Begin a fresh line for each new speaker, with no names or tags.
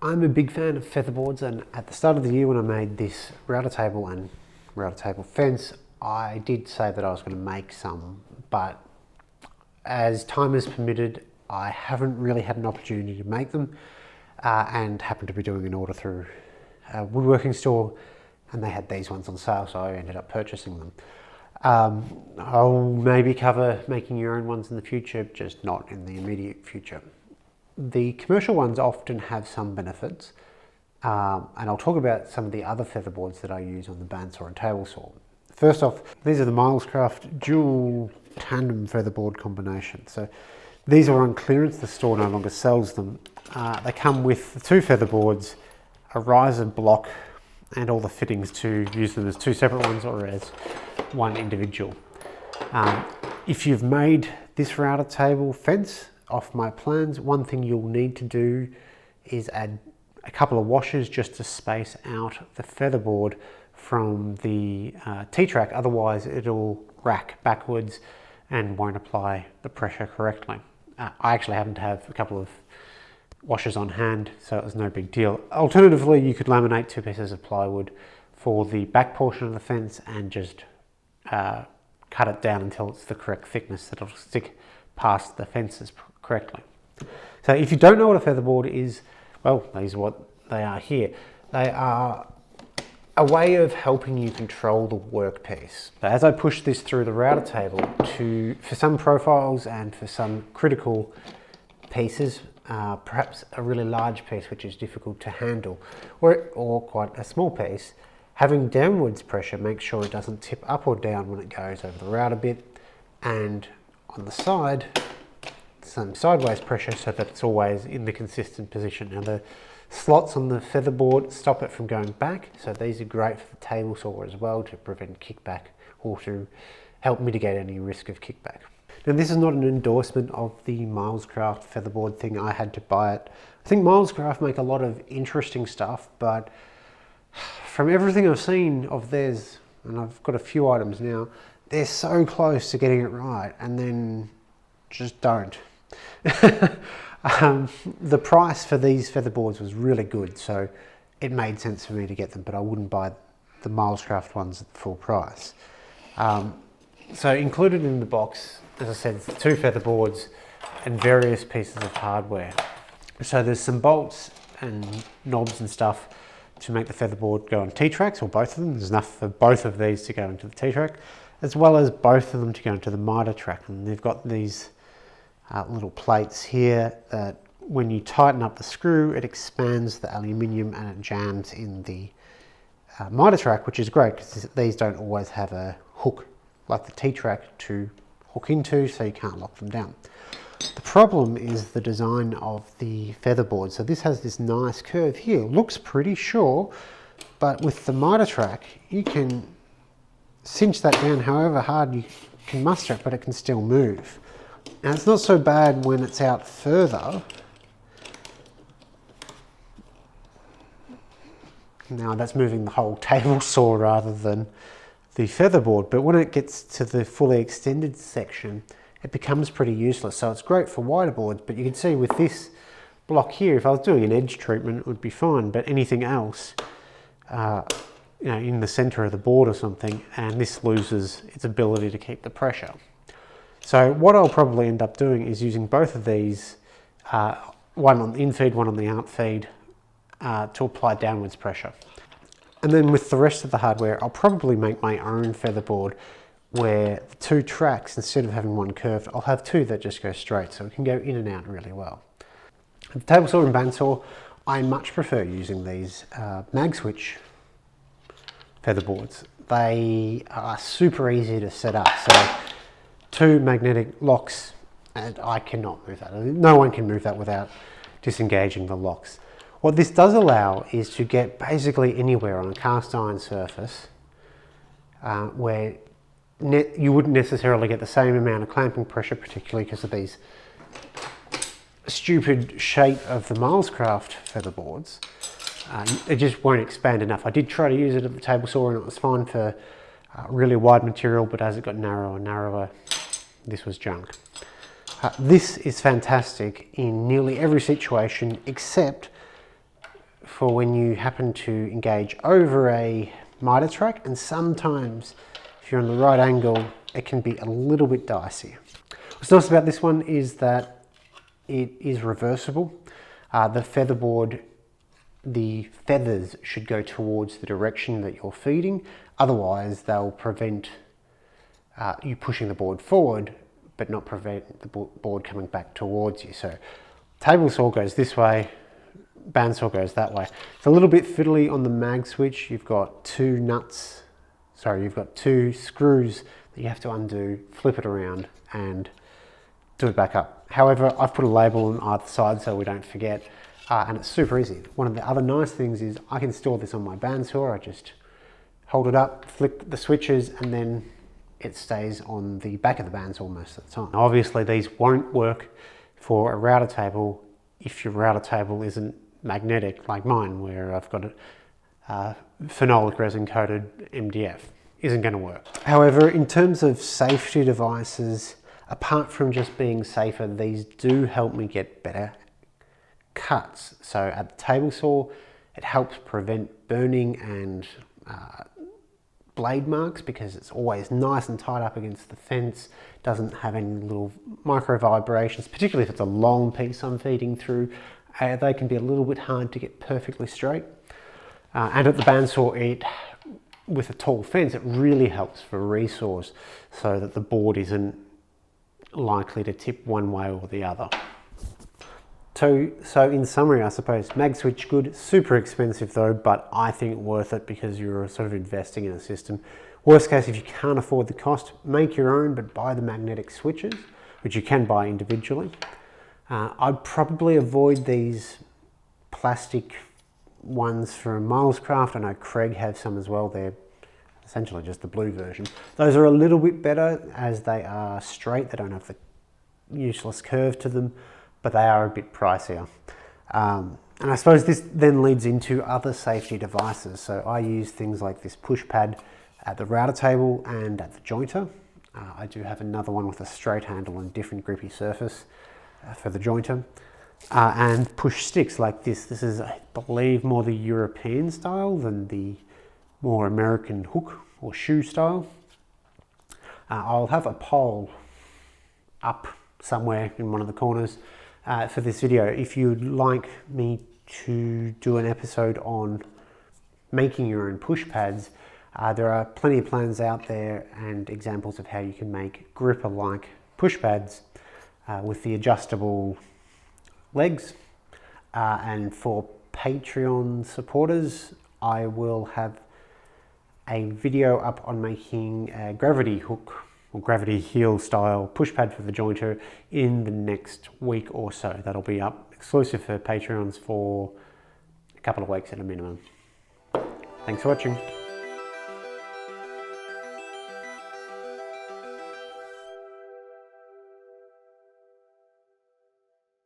I'm a big fan of featherboards, and at the start of the year when I made this router table and router table fence, I did say that I was going to make some, but as time has permitted, I haven't really had an opportunity to make them, and happened to be doing an order through a woodworking store, and they had these ones on sale, so I ended up purchasing them. I'll maybe cover making your own ones in the future, just not in the immediate future. The commercial ones often have some benefits, and I'll talk about some of the other featherboards that I use on the bandsaw and table saw. First off, these are the Milescraft dual tandem featherboard combination. So these are on clearance, the store no longer sells them. They come with the two featherboards, a riser block, and all the fittings to use them as two separate ones or as one individual. If you've made this router table fence off my plans, one thing you'll need to do is add a couple of washers just to space out the featherboard from the T-track, otherwise it'll rack backwards and won't apply the pressure correctly. I actually happen to have a couple of washers on hand, so it was no big deal. Alternatively, you could laminate two pieces of plywood for the back portion of the fence and just cut it down until it's the correct thickness that it'll stick past the fences correctly. So if you don't know what a featherboard is, well, these are what they are here. They are a way of helping you control the workpiece. So as I push this through the router table, for some profiles and for some critical pieces, perhaps a really large piece which is difficult to handle, or quite a small piece, having downwards pressure makes sure it doesn't tip up or down when it goes over the router bit, and on the side, some sideways pressure so that it's always in the consistent position. Now the slots on the featherboard stop it from going back, so these are great for the table saw as well to prevent kickback or to help mitigate any risk of kickback. Now this is not an endorsement of the Milescraft featherboard thing. I had to buy it. I think Milescraft make a lot of interesting stuff, but from everything I've seen of theirs, and I've got a few items now, they're so close to getting it right and then just don't. The price for these featherboards was really good, so it made sense for me to get them, but I wouldn't buy the Milescraft ones at full price. So included in the box, as I said, it's two featherboards and various pieces of hardware. So there's some bolts and knobs and stuff to make the featherboard go on T-tracks, or both of them. There's enough for both of these to go into the T-track, as well as both of them to go into the miter track. And they've got these little plates here that when you tighten up the screw, it expands the aluminium and it jams in the miter track, which is great because these don't always have a hook like the T-track to hook into, so you can't lock them down. The problem is the design of the featherboard. So this has this nice curve here, looks pretty sure, but with the miter track, you can cinch that down however hard you can muster it, but it can still move. Now it's not so bad when it's out further. Now that's moving the whole table saw rather than the featherboard, but when it gets to the fully extended section, it becomes pretty useless. So it's great for wider boards, but you can see with this block here, if I was doing an edge treatment, it would be fine, but anything else, in the center of the board or something, and this loses its ability to keep the pressure. So what I'll probably end up doing is using both of these, one on the in-feed, one on the out-feed, to apply downwards pressure. And then with the rest of the hardware, I'll probably make my own featherboard where the two tracks, instead of having one curved, I'll have two that just go straight, so it can go in and out really well. The table saw and bandsaw, I much prefer using these MagSwitch featherboards. They are super easy to set up. So two magnetic locks, and I cannot move that. No one can move that without disengaging the locks. What this does allow is to get basically anywhere on a cast iron surface where you wouldn't necessarily get the same amount of clamping pressure, particularly because of these stupid shape of the Milescraft featherboards. It just won't expand enough. I did try to use it at the table saw and it was fine for really wide material, but as it got narrower and narrower, this was junk. This is fantastic in nearly every situation except for when you happen to engage over a miter track, and sometimes if you're on the right angle, it can be a little bit dicey. What's nice about this one is that it is reversible. The featherboard, the feathers should go towards the direction that you're feeding, otherwise they'll prevent you pushing the board forward but not prevent the board coming back towards you. So table saw goes this way, bandsaw goes that way. It's a little bit fiddly on the mag switch. You've got two screws that you have to undo, flip it around and do it back up. However, I've put a label on either side so we don't forget, and it's super easy. One of the other nice things is I can store this on my bandsaw. I just hold it up, flick the switches, and then it stays on the back of the bandsaw most of the time. Now, obviously these won't work for a router table if your router table isn't magnetic like mine, where I've got a phenolic resin coated MDF. Isn't going to work. However, in terms of safety devices, apart from just being safer, these do help me get better cuts. So at the table saw, it helps prevent burning and blade marks because it's always nice and tight up against the fence, doesn't have any little micro vibrations, particularly if it's a long piece I'm feeding through. They can be a little bit hard to get perfectly straight. And at the bandsaw, with a tall fence, it really helps for resaws so that the board isn't likely to tip one way or the other. So in summary, I suppose, mag switch good, super expensive though, but I think worth it because you're sort of investing in a system. Worst case, if you can't afford the cost, make your own, but buy the magnetic switches, which you can buy individually. I'd probably avoid these plastic ones from Milescraft. I know Craig have some as well. They're essentially just the blue version. Those are a little bit better as they are straight. They don't have the useless curve to them, but they are a bit pricier. And I suppose this then leads into other safety devices. So I use things like this push pad at the router table and at the jointer. I do have another one with a straight handle and different grippy surface for the jointer. And push sticks like this. This is, I believe, more the European style than the more American hook or shoe style. I'll have a poll up somewhere in one of the corners for this video. If you'd like me to do an episode on making your own push pads, there are plenty of plans out there and examples of how you can make gripper-like push pads with the adjustable legs. And for Patreon supporters, I will have a video up on making a gravity hook or gravity heel style push pad for the jointer in the next week or so. That'll be up exclusive for Patreons for a couple of weeks at a minimum. Thanks for watching.